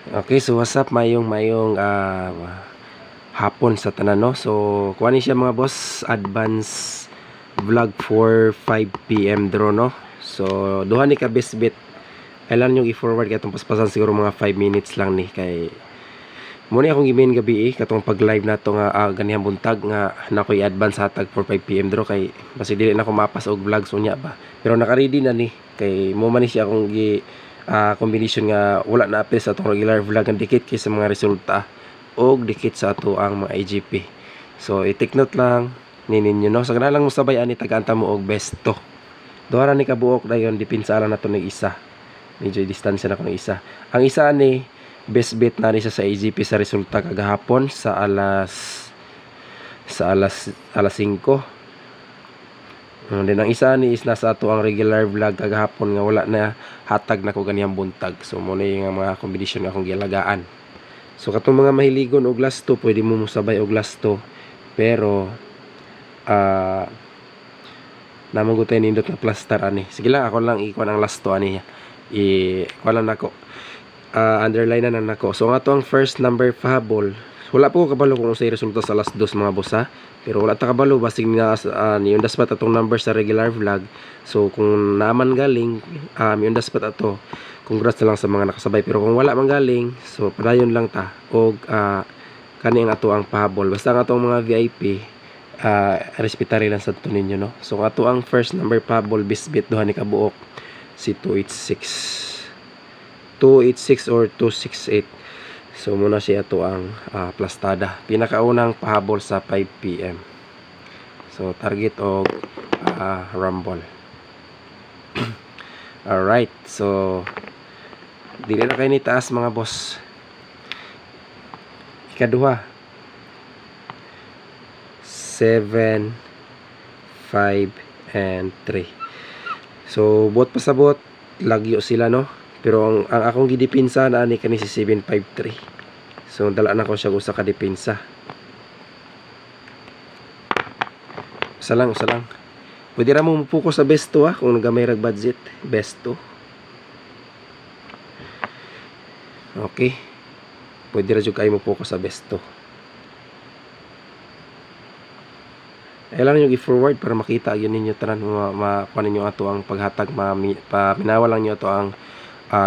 Okay, so what's up, mayong hapon sa tanan, no? So kuha siya mga boss, advance vlog for 5 PM draw, no? So duha ni ka bisbit, kailan yung i-forward katong paspasan siguro mga 5 minutes lang ni kay muna akong gimin gabi katong pag live nato nga ganihang buntag nga nako i-advance hatag for 5 PM draw kay basi dili na ko mapas og vlog unya ba, pero naka-ready na ni kay mo man ni siya akong combination nga wala na apil sa atong regular vlog ang dikit kay sa mga resulta og dikit sa ato ang mga IGP. So i-take note lang ninyo, no, sa so, lang mo sabay ani tagaanta mo og besto duha ra ni kabuok dayon dipinsa lang nato ng isa, medyo distansya na ko ng isa. Ang isa ni best bet na rin siya sa IGP sa resulta kagahapon sa alas 5. Then ang isa ni is nasa ato ang regular vlog kagahapon nga wala na hatag na ko ganiyang buntag. So muna yung mga kombinasyon nga akong gilagaan. So katong mga mahiligon og last 2 pwede mo musabay og last 2, pero namang gutay nindot na plaster ani. Sige lang ako lang ikuan ang last 2 ani. Kuha lang nako. Underline na nako. So nga to ang first number pahabol. Wala po ko kabalo kung unsay resulta sa last 2 mga boss ha. Pero wala ta kabalo basig na niyon daspat atong number sa regular vlog. So kung naman galing niyon daspat ato. Congrats na lang sa mga nakasabay, pero kung wala man galing, so padayon lang ta og kani ang ato ang pahabol. Basta ang atong mga VIP respetari lang sa ninyo, no. So ato ang first number pahabol bisbit duha ni kabuok si 286 or 268. So muna siya ito ang plastada. Pinakaunang pahabol sa 5 PM. So target o rumble. Alright. So dili na kayo ni taas mga boss. Ikaduha 7, 5, and 3. So bot pasabot lagyo sila, no. Pero ang akong gidipinsa na ani kani si 753. So dala na ko siya usa ka dipinsa. Usa lang. Pwede ra mo focus sa best 2 kung nagamay rag budget, best 2. Okay. Pwede ra jud kay mo focus sa best 2. Kailangan nyo i-forward para makita yun ninyo tanan makuha ninyo ato ang paghatag, minawa lang nyo ato ang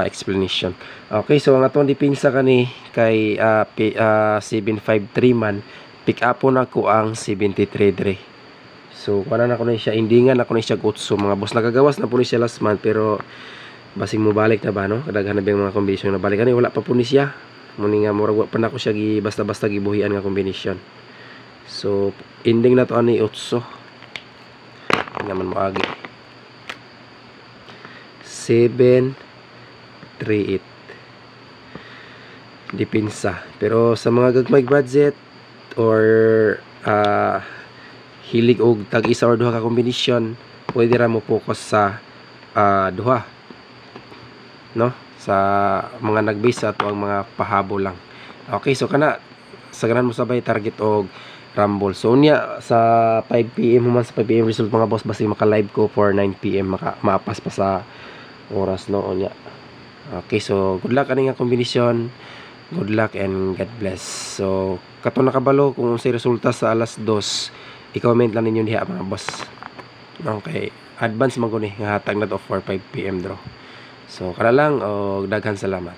explanation. Okay, so ang atong dipinsa kani kay 753 man, pick up po na ko ang 73 dre. So kuha na ko na siya, indingan ako na siya gutso mga boss. Nagagawas na po ni siya last month, pero basing mo balik na ba, no, kadaghan na ba yung mga kombinasyon na balik kani, wala pa po ni siya muni nga murag pa na ko siya basta gibuhian nga kombinasyon. So ending na to ani 8 naman mo agi 738 dipinsa. Pero sa mga gagmay budget or hilig og tag isa or duha ka kombinasyon, pwede ra mo focus sa duha, no, sa mga nagbase sa ato ang mga pahabol lang. Okay, so kana sa ganan mo sabay target og rumble. So unya sa 5 PM human sa 5 PM result mga boss, basi maka-live ko for 9 PM maapas pa sa oras, no, unya. Okay, so good luck ani nga kombinasyon. Good luck and God bless. So kato nakabalo kung unsay resulta sa alas 2, i-comment lang ninyo diha mga boss. Okay, advance man ko ni nga hatag na to for 5 PM draw. So kana lang og daghan salamat.